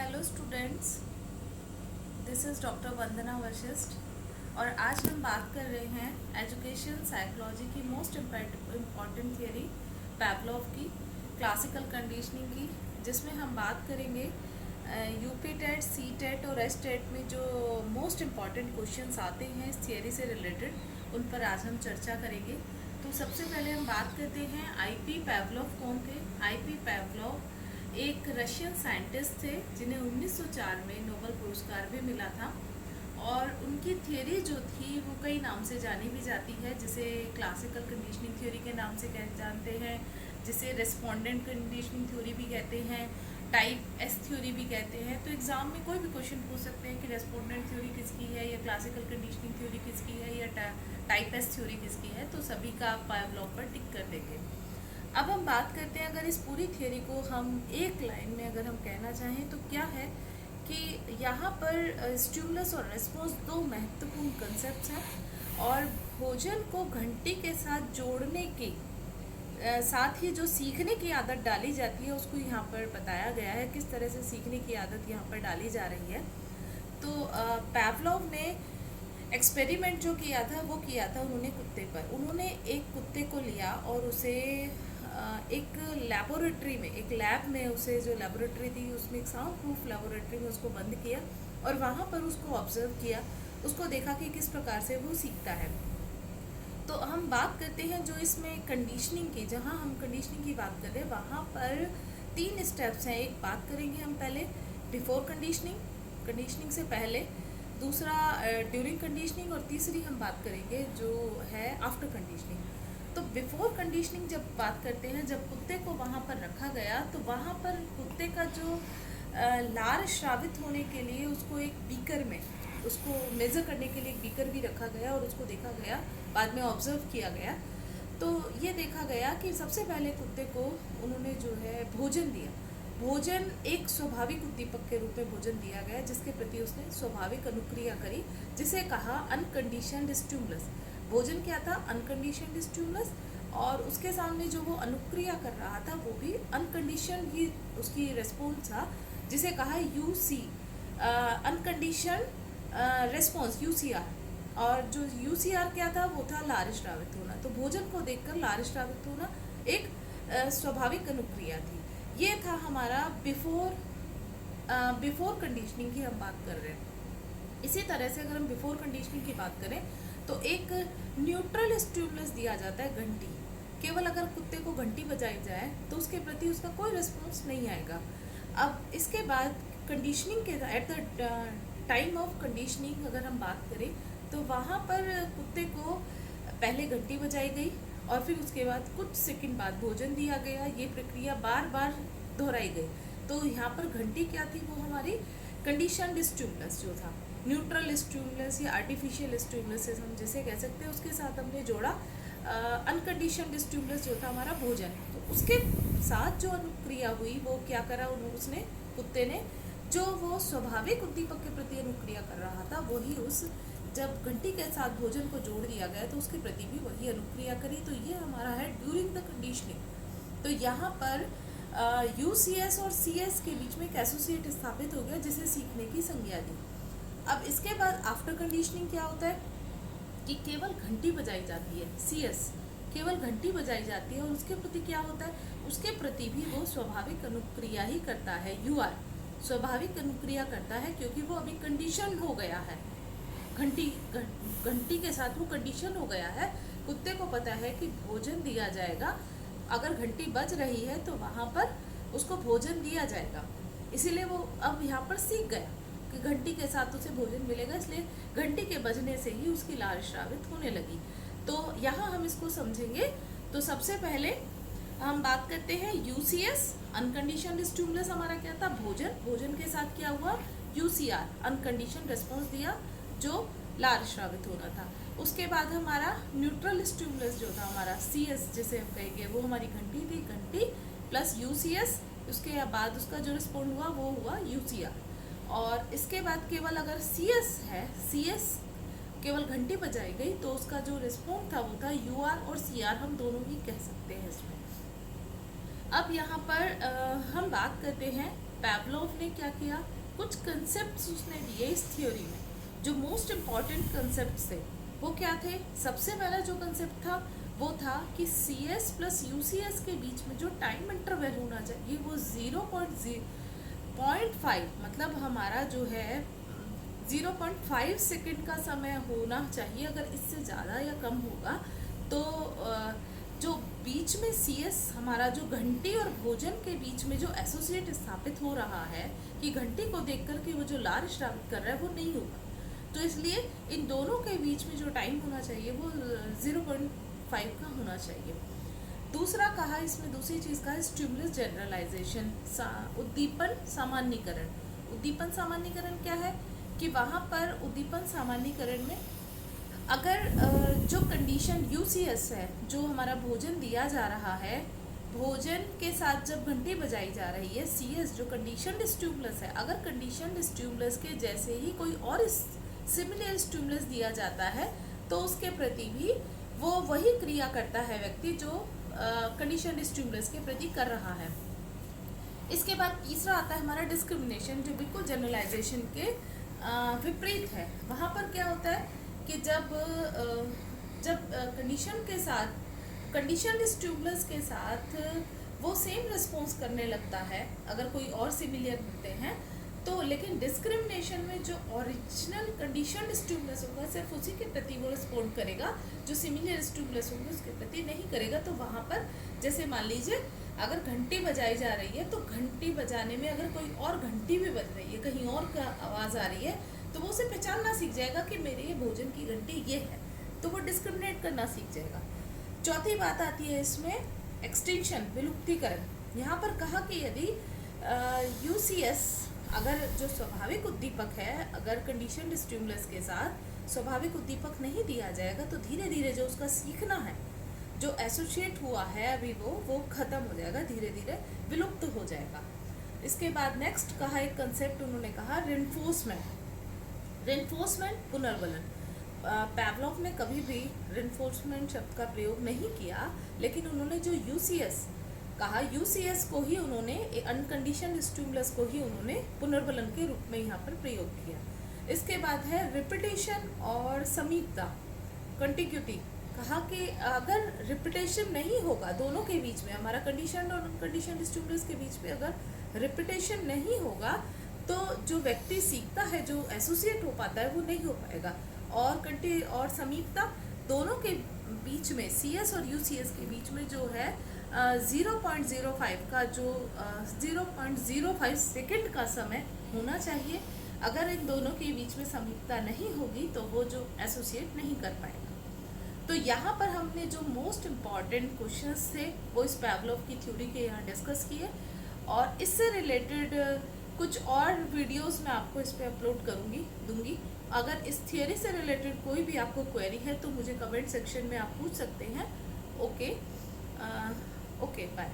Hello students, this is doctor Vandana Vashishth और आज हम बात कर रहे हैं एजुकेशन साइकोलॉजी की मोस्ट इम्पॉर्टेंट थियरी पैवलोव की क्लासिकल कंडीशनिंग की, जिसमें हम बात करेंगे यूपी टेट, सी टेट और एस टेट में जो मोस्ट इम्पॉर्टेंट क्वेश्चंस आते हैं इस थियरी से रिलेटेड, उन पर आज हम चर्चा करेंगे। तो सबसे पहले हम बात करते हैं आईपी पैवलोव कौन थे। आईपी पैवलोव एक रशियन साइंटिस्ट थे जिन्हें 1904 में नोबेल पुरस्कार भी मिला था और उनकी थियरी जो थी वो कई नाम से जानी भी जाती है, जिसे क्लासिकल कंडीशनिंग थ्योरी के नाम से जानते हैं, जिसे रेस्पोंडेंट कंडीशनिंग थ्योरी भी कहते हैं, टाइप एस थ्योरी भी कहते हैं। तो एग्ज़ाम में कोई भी क्वेश्चन पूछ सकते हैं कि रेस्पोंडेंट थ्योरी किसकी है या क्लासिकल कंडीशनिंग थ्योरी किसकी है या टाइप एस थ्योरी किसकी है, तो सभी का आप पैवलोव पर टिक कर देंगे। अब हम बात करते हैं, अगर इस पूरी थियरी को हम एक लाइन में अगर हम कहना चाहें तो क्या है कि यहाँ पर स्टिमुलस और रेस्पॉन्स दो महत्वपूर्ण कंसेप्ट हैं और भोजन को घंटी के साथ जोड़ने के साथ ही जो सीखने की आदत डाली जाती है उसको यहाँ पर बताया गया है, किस तरह से सीखने की आदत यहाँ पर डाली जा रही है। तो पैवलोव ने एक्सपेरिमेंट जो किया था वो किया था उन्होंने कुत्ते पर। उन्होंने एक कुत्ते को लिया और उसे एक लेबोरेटरी में, एक लैब में, उसे जो लेबोरेटरी थी उसमें एक साउंड प्रूफ लेबोरेटरी में उसको बंद किया और वहाँ पर उसको ऑब्जर्व किया, उसको देखा कि किस प्रकार से वो सीखता है। तो हम बात करते हैं जो इसमें कंडीशनिंग की, जहाँ हम कंडीशनिंग की बात कर रहे हैं वहाँ पर 3 स्टेप्स हैं। एक बात करेंगे हम पहले बिफोर कंडीशनिंग, कंडीशनिंग से पहले, दूसरा ड्यूरिंग कंडीशनिंग और तीसरी हम बात करेंगे जो है आफ्टर कंडीशनिंग। तो बिफोर कंडीशनिंग जब बात करते हैं, जब कुत्ते को वहाँ पर रखा गया तो वहाँ पर कुत्ते का जो लार श्रावित होने के लिए उसको एक बीकर में, उसको मेज़र करने के लिए एक बीकर भी रखा गया और उसको देखा गया, बाद में ऑब्जर्व किया गया। तो ये देखा गया कि सबसे पहले कुत्ते को उन्होंने जो है भोजन दिया। भोजन एक स्वाभाविक उद्दीपक के रूप में भोजन दिया गया जिसके प्रति उसने स्वाभाविक अनुक्रिया करी, जिसे कहा अनकंडीशनड स्टिमुलस। भोजन क्या था? अनकंडीशनड स्टिमुलस, और उसके सामने जो वो अनुक्रिया कर रहा था वो भी अनकंडीशन ही उसकी रिस्पॉन्स था, जिसे कहा यूसी, अनकंडीशन रिस्पॉन्स, यूसीआर। और जो यूसीआर क्या था? वो था लार श्रावित होना। तो भोजन को देखकर लार श्रावित होना एक स्वाभाविक अनुक्रिया थी। ये था हमारा बिफोर कंडीशनिंग की हम बात कर रहे हैं। इसी तरह से अगर हम बिफोर कंडीशनिंग की बात करें तो एक न्यूट्रल स्टिमुलस दिया जाता है, घंटी। केवल अगर कुत्ते को घंटी बजाई जाए तो उसके प्रति उसका कोई रिस्पॉन्स नहीं आएगा। अब इसके बाद कंडीशनिंग के at the time of conditioning अगर हम बात करें तो वहाँ पर कुत्ते को पहले घंटी बजाई गई और फिर उसके बाद कुछ सेकंड बाद भोजन दिया गया। ये प्रक्रिया बार बार दोहराई गई। तो यहाँ पर घंटी क्या थी? वो हमारी कंडीशनड स्टिमुलस जो था, न्यूट्रल स्टिमुलस या आर्टिफिशियल स्टिमुलस हम जिसे कह सकते हैं, उसके साथ हमने जोड़ा अनकंडीशनड स्टिमुलस जो था हमारा भोजन। तो उसके साथ जो अनुक्रिया हुई वो क्या करा उसने, कुत्ते ने, जो वो स्वाभाविक उद्दीपक के प्रति अनुक्रिया कर रहा था वही उस, जब घंटी के साथ भोजन को जोड़ दिया गया तो उसके प्रति भी वही अनुक्रिया करी। तो ये हमारा है ड्यूरिंग द कंडीशनिंग। तो यहाँ पर यूसीएस और सीएस के बीच में एक एसोसिएट स्थापित हो गया जिसे सीखने की संज्ञा दी। अब इसके बाद आफ्टर कंडीशनिंग क्या होता है कि केवल घंटी बजाई जाती है, सीएस, केवल घंटी बजाई जाती है और उसके प्रति क्या होता है? उसके प्रति भी वो स्वाभाविक अनुक्रिया ही करता है, यूआर, स्वाभाविक अनुक्रिया करता है, क्योंकि वो अभी कंडीशन हो गया है। घंटी के साथ वो कंडीशन हो गया है। कुत्ते को पता है कि भोजन दिया जाएगा, अगर घंटी बज रही है तो वहाँ पर उसको भोजन दिया जाएगा। इसीलिए वो अब यहाँ पर सीख गया कि घंटी के साथ उसे भोजन मिलेगा, इसलिए घंटी के बजने से ही उसकी लार श्रावित होने लगी। तो यहाँ हम इसको समझेंगे। तो सबसे पहले हम बात करते हैं यूसीएस, अनकंडीशनड स्टिमुलस हमारा क्या था? भोजन। भोजन के साथ क्या हुआ? यूसीआर, अनकंडीशन रिस्पॉन्स दिया जो लार श्रावित होना था। उसके बाद हमारा न्यूट्रल स्टिमुलस जो था हमारा सीएस जिसे हम कहेंगे, वो हमारी घंटी थी, घंटी प्लस यूसीएस। उसके बाद उसका जो रिस्पॉन्ड हुआ वो हुआ यूसीआर। और इसके बाद केवल अगर सीएस है, सीएस केवल घंटी बजाई गई तो उसका जो रिस्पॉन्ड था वो था यूआर और सीआर, हम दोनों ही कह सकते हैं इसमें। अब यहाँ पर हम बात करते हैं पैवलोव ने क्या किया। कुछ कंसेप्ट उसने दिए इस थ्योरी में, जो मोस्ट इम्पॉर्टेंट कंसेप्ट थे वो क्या थे। सबसे पहला जो कंसेप्ट था वो था कि C S plus U C S के बीच में जो टाइम इंटरवल होना चाहिए वो 0.5, मतलब हमारा जो है 0.5 सेकेंड का समय होना चाहिए। अगर इससे ज़्यादा या कम होगा तो जो बीच में सी एस हमारा जो घंटी और भोजन के बीच में जो एसोसिएट स्थापित हो रहा है कि घंटी को देख कर के वो जो लार स्थापित कर रहा है वो नहीं होगा। तो इसलिए इन दोनों के बीच में जो टाइम होना चाहिए वो 0.5 का होना चाहिए। दूसरा कहा इसमें, दूसरी चीज़ कहा स्टिमुलस जनरलाइजेशन, उद्दीपन सामान्यीकरण। उद्दीपन सामान्यीकरण क्या है कि वहाँ पर उद्दीपन सामान्यीकरण में अगर जो कंडीशन यूसीएस है, जो हमारा भोजन दिया जा रहा है, भोजन के साथ जब घंटी बजाई जा रही है, सीएस जो कंडीशन स्टिमुलस है, अगर कंडीशन स्टिमुलस के जैसे ही कोई और सिमिलर स्टिमुलस दिया जाता है तो उसके प्रति भी वो वही क्रिया करता है व्यक्ति जो कंडीशन स्टिमुलस के प्रति कर रहा है। इसके बाद तीसरा आता है हमारा डिस्क्रिमिनेशन, जो बिल्कुल जनरलाइजेशन के विपरीत है। वहाँ पर क्या होता है कि जब कंडीशन के साथ, कंडीशन स्टिमुलस के साथ वो सेम रिस्पॉन्स करने लगता है अगर कोई और सिमिलर होते हैं तो, लेकिन डिस्क्रिमिनेशन में जो ओरिजिनल कंडीशन स्टिमुलस होगा सिर्फ उसी के प्रति वो रिस्पॉन्ड करेगा, जो सिमिलर स्टिमुलस होंगे उसके प्रति नहीं करेगा। तो वहाँ पर जैसे मान लीजिए अगर घंटी बजाई जा रही है तो घंटी बजाने में अगर कोई और घंटी भी बज रही है, कहीं और का आवाज़ आ रही है, तो वो उसे पहचानना सीख जाएगा कि मेरे ये भोजन की घंटी ये है, तो वो डिस्क्रिमिनेट करना सीख जाएगा। चौथी बात आती है इसमें एक्सटिंक्शन, विलुप्तीकरण। यहाँ पर कहा कि यदि यूसीएस अगर जो स्वाभाविक उद्दीपक है, अगर कंडीशन स्टिमुलस के साथ स्वाभाविक उद्दीपक नहीं दिया जाएगा तो धीरे धीरे जो उसका सीखना है, जो एसोसिएट हुआ है अभी वो ख़त्म हो जाएगा, धीरे धीरे विलुप्त हो जाएगा। इसके बाद नेक्स्ट कहा एक कंसेप्ट उन्होंने कहा रेनफोर्समेंट। रेनफोर्समेंट पुनर्बलन। पैवलोव ने कभी भी रेनफोर्समेंट शब्द का प्रयोग नहीं किया, लेकिन उन्होंने जो यूसीएस कहा, यूसीएस को ही उन्होंने अनकंडीशन स्टिमुलस को ही उन्होंने पुनर्बलन के रूप में यहाँ पर प्रयोग किया। इसके बाद है रिपीटेशन और समीपता, कंटिग्यूटी। कहा कि अगर रिपीटेशन नहीं होगा दोनों के बीच में, हमारा कंडीशन और अनकंडीशन स्टिमुलस के बीच में अगर रिपीटेशन नहीं होगा तो जो व्यक्ति सीखता है, जो एसोसिएट हो पाता है वो नहीं हो पाएगा। और समीपता दोनों के बीच में, सीएस और यूसीएस के बीच में जो है 0.05 का जो 0.05 सेकेंड का समय होना चाहिए। अगर इन दोनों के बीच में समीपता नहीं होगी तो वो जो एसोसिएट नहीं कर पाएगा। तो यहाँ पर हमने जो मोस्ट इम्पॉर्टेंट क्वेश्चंस थे वो इस पैवलोव की थ्योरी के यहाँ डिस्कस किए, और इससे रिलेटेड कुछ और वीडियोस मैं आपको इस पर अपलोड दूंगी। अगर इस थियोरी से रिलेटेड कोई भी आपको क्वेरी है तो मुझे कमेंट सेक्शन में आप पूछ सकते हैं। Okay, bye.